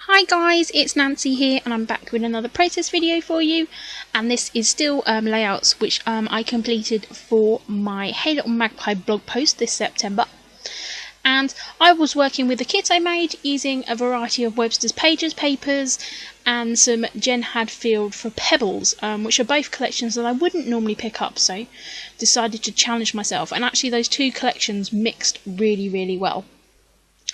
Hi guys, it's Nancy here and I'm back with another process video for you, and this is still layouts which I completed for my Hey Little Magpie blog post this September. And I was working with the kit I made using a variety of Webster's Pages papers and some Jen Hadfield for Pebbles, which are both collections that I wouldn't normally pick up, so decided to challenge myself, and actually those two collections mixed really well.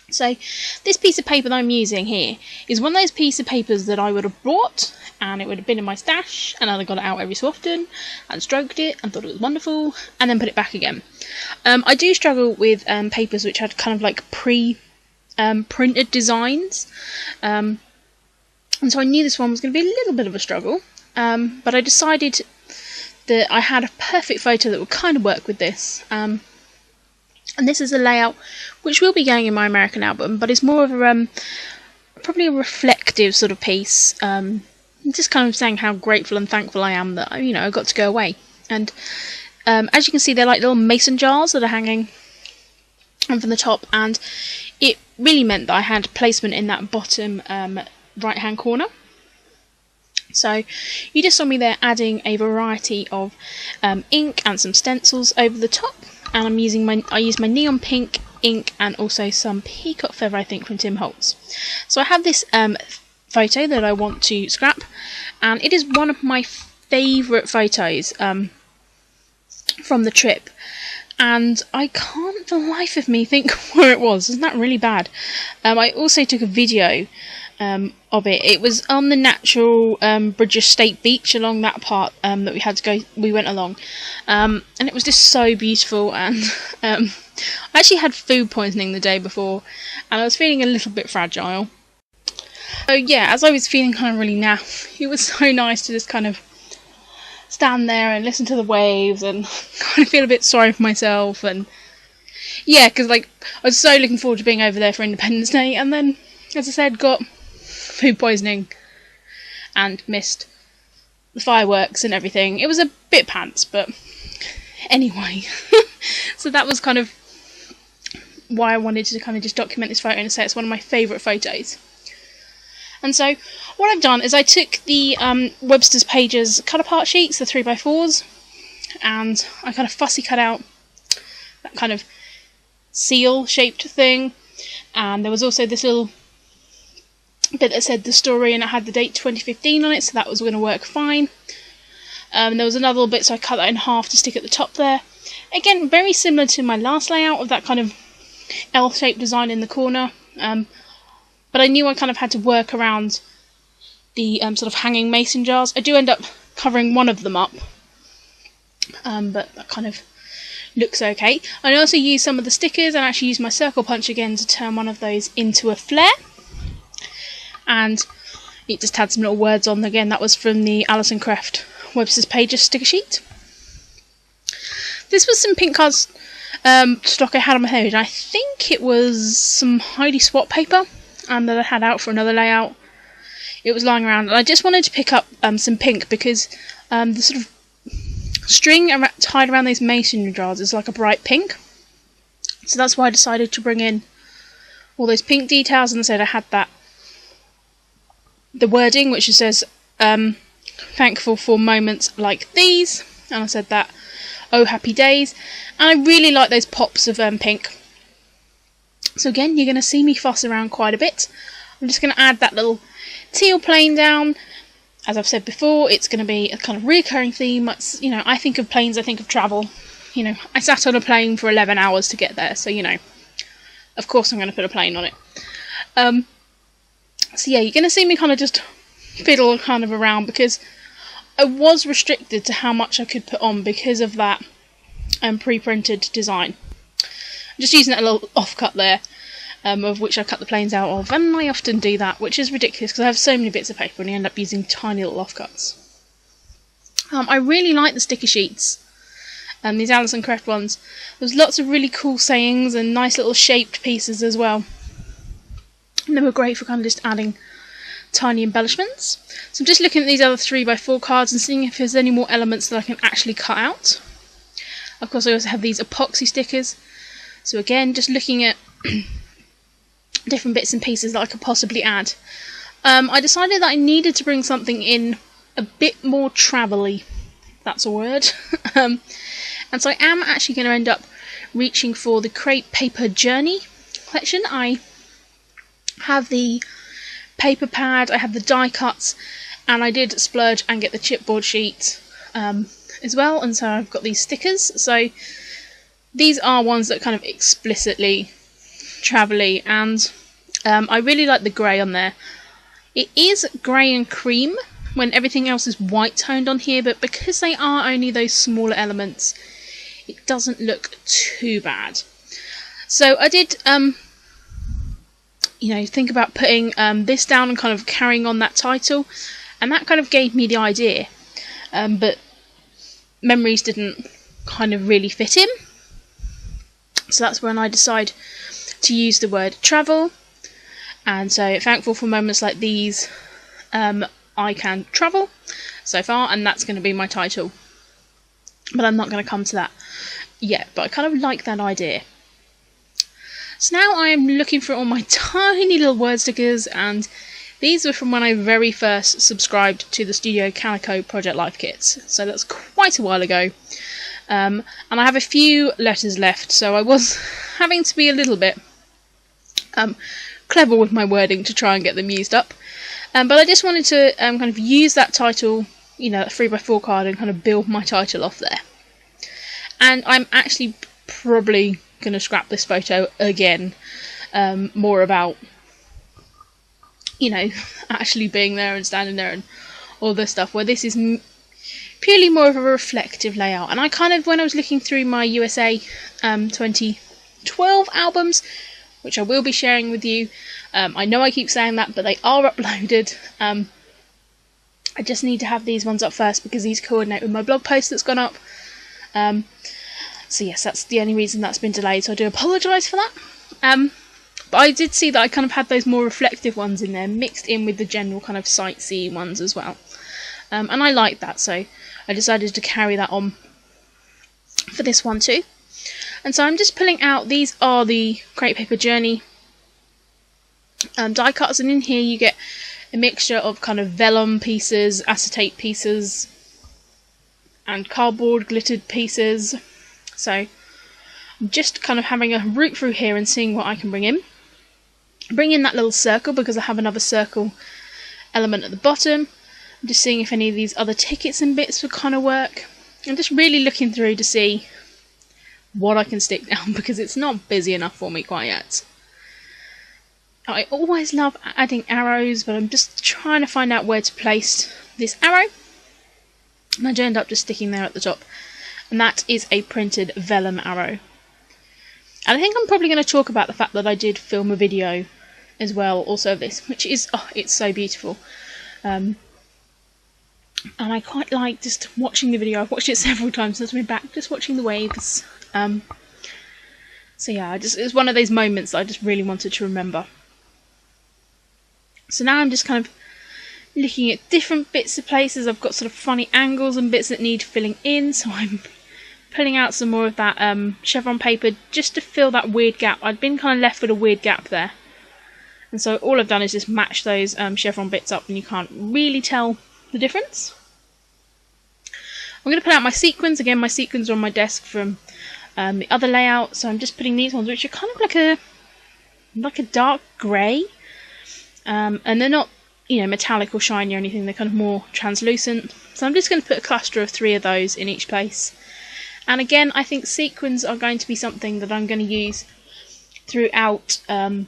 So this piece of paper that I'm using here is one of those pieces of papers that I would have bought and it would have been in my stash, and I'd have got it out every so often and stroked it and thought it was wonderful and then put it back again. I do struggle with papers which had kind of like printed designs, and so I knew this one was going to be a little bit of a struggle, but I decided that I had a perfect photo that would kind of work with this. And this is a layout which will be going in my American album, but it's more of a probably a reflective sort of piece. Just kind of saying how grateful and thankful I am that I got to go away. And as you can see, they're like little mason jars that are hanging from the top, and it really meant that I had placement in that bottom right hand corner. So you just saw me there adding a variety of ink and some stencils over the top. And I used my neon pink ink and also some peacock feather, I think, from Tim Holtz. So I have this photo that I want to scrap, and it is one of my favourite photos from the trip, and I can't for the life of me think where it was. Isn't that really bad? I also took a video of it. It was on the natural British State Beach along that part that we went along, and it was just so beautiful. And I actually had food poisoning the day before, and I was feeling a little bit fragile. So yeah, as I was feeling kind of really naff, it was so nice to just kind of stand there and listen to the waves and kind of feel a bit sorry for myself. And yeah, because I was so looking forward to being over there for Independence Day, and then, as I said, got food poisoning and missed the fireworks and everything. It was a bit pants, but anyway. So that was kind of why I wanted to kind of just document this photo and say it's one of my favourite photos. And so what I've done is I took the Webster's Pages cut apart sheets, the 3x4s, and I kind of fussy cut out that kind of seal shaped thing, and there was also this little bit that said the story and it had the date 2015 on it, so that was going to work fine. There was another little bit, so I cut that in half to stick at the top there. Again, very similar to my last layout of that kind of L-shaped design in the corner, but I knew I kind of had to work around the sort of hanging mason jars. I do end up covering one of them up, but that kind of looks okay. I also used some of the stickers and actually used my circle punch again to turn one of those into a flare. And it just had some little words on. Again, that was from the Alison Craft Webster's Pages sticker sheet. This was some pink cards stock I had on my head, and I think it was some Heidi Swap paper that I had out for another layout. It was lying around, and I just wanted to pick up some pink because the sort of string tied around these mason jars is like a bright pink. So that's why I decided to bring in all those pink details, and said I had the wording which says thankful for moments like these, and I said that oh happy days, and I really like those pops of pink. So again, you're going to see me fuss around quite a bit. I'm just going to add that little teal plane down. As I've said before, it's going to be a kind of recurring theme. It's, I think of planes, I think of travel. I sat on a plane for 11 hours to get there, so of course I'm going to put a plane on it. So yeah, you're going to see me kind of just fiddle kind of around, because I was restricted to how much I could put on because of that pre-printed design. I'm just using that little offcut there, of which I cut the planes out of, and I often do that, which is ridiculous because I have so many bits of paper and you end up using tiny little offcuts. I really like the sticker sheets, these Alison Craft ones. There's lots of really cool sayings and nice little shaped pieces as well. And they were great for kind of just adding tiny embellishments. So I'm just looking at these other 3x4 cards and seeing if there's any more elements that I can actually cut out. Of course, I also have these epoxy stickers. So again, just looking at different bits and pieces that I could possibly add. I decided that I needed to bring something in a bit more travel-y, if that's a word. And so I am actually going to end up reaching for the Crepe Paper Journey collection. I have the paper pad, I have the die cuts, and I did splurge and get the chipboard sheet as well, and so I've got these stickers. So these are ones that kind of explicitly travel-y, and I really like the grey on there. It is grey and cream when everything else is white toned on here, but because they are only those smaller elements, it doesn't look too bad. So I did think about putting this down and kind of carrying on that title, and that kind of gave me the idea, but memories didn't kind of really fit in, so that's when I decided to use the word travel. And so thankful for moments like these, I can travel so far, and that's going to be my title, but I'm not going to come to that yet, but I kind of like that idea. So now I am looking for all my tiny little word stickers, and these were from when I very first subscribed to the Studio Calico Project Life kits, so that's quite a while ago. And I have a few letters left, so I was having to be a little bit clever with my wording to try and get them used up. But I just wanted to kind of use that title, that 3x4 card, and kind of build my title off there. And I'm actually probably going to scrap this photo again, more about actually being there and standing there and all this stuff, where this is purely more of a reflective layout. And I kind of, when I was looking through my USA 2012 albums, which I will be sharing with you, I know I keep saying that, but they are uploaded. I just need to have these ones up first because these coordinate with my blog post that's gone up. So yes, that's the only reason that's been delayed, so I do apologise for that. But I did see that I kind of had those more reflective ones in there, mixed in with the general kind of sightseeing ones as well. And I like that, so I decided to carry that on for this one too. And so I'm just pulling out, these are the Crepe Paper Journey die cuts, and in here you get a mixture of kind of vellum pieces, acetate pieces, and cardboard glittered pieces. So I'm just kind of having a root through here and seeing what I can bring in. Bring in that little circle because I have another circle element at the bottom. I'm just seeing if any of these other tickets and bits would kind of work. I'm just really looking through to see what I can stick down because it's not busy enough for me quite yet. I always love adding arrows, but I'm just trying to find out where to place this arrow. And I do end up just sticking there at the top. And that is a printed vellum arrow. And I think I'm probably going to talk about the fact that I did film a video as well, also of this, which is, it's so beautiful. And I quite like just watching the video. I've watched it several times since I've been back, just watching the waves. So yeah, it's one of those moments that I just really wanted to remember. So now I'm just kind of looking at different bits of places. I've got sort of funny angles and bits that need filling in, so I'm pulling out some more of that chevron paper just to fill that weird gap. I'd been kind of left with a weird gap there, and so all I've done is just match those chevron bits up, and you can't really tell the difference. I'm going to pull out my sequins. Again, my sequins are on my desk from the other layout, so I'm just putting these ones, which are kind of like a dark grey, and they're not metallic or shiny or anything. They're kind of more translucent. So I'm just going to put a cluster of 3 of those in each place. And again, I think sequins are going to be something that I'm going to use throughout the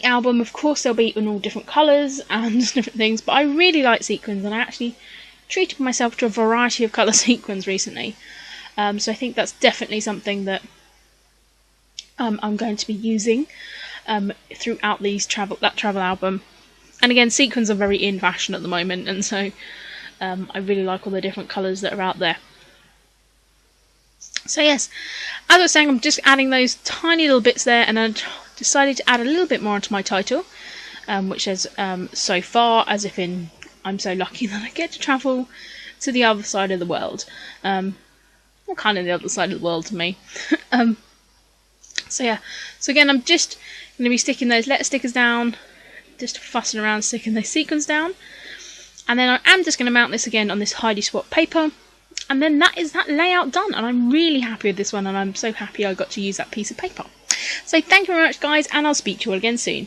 album. Of course, they'll be in all different colours and different things, but I really like sequins, and I actually treated myself to a variety of colour sequins recently. So I think that's definitely something that I'm going to be using throughout that travel album. And again, sequins are very in fashion at the moment, and so I really like all the different colours that are out there. So yes, as I was saying, I'm just adding those tiny little bits there, and I decided to add a little bit more onto my title, which says so far, as if in I'm so lucky that I get to travel to the other side of the world. Well, kind of the other side of the world to me. So yeah, so again, I'm just going to be sticking those letter stickers down just fussing around sticking the sequins down. And then I am just going to mount this again on this Heidi swap paper. And then that is that layout done, and I'm really happy with this one, and I'm so happy I got to use that piece of paper. So thank you very much, guys, and I'll speak to you all again soon.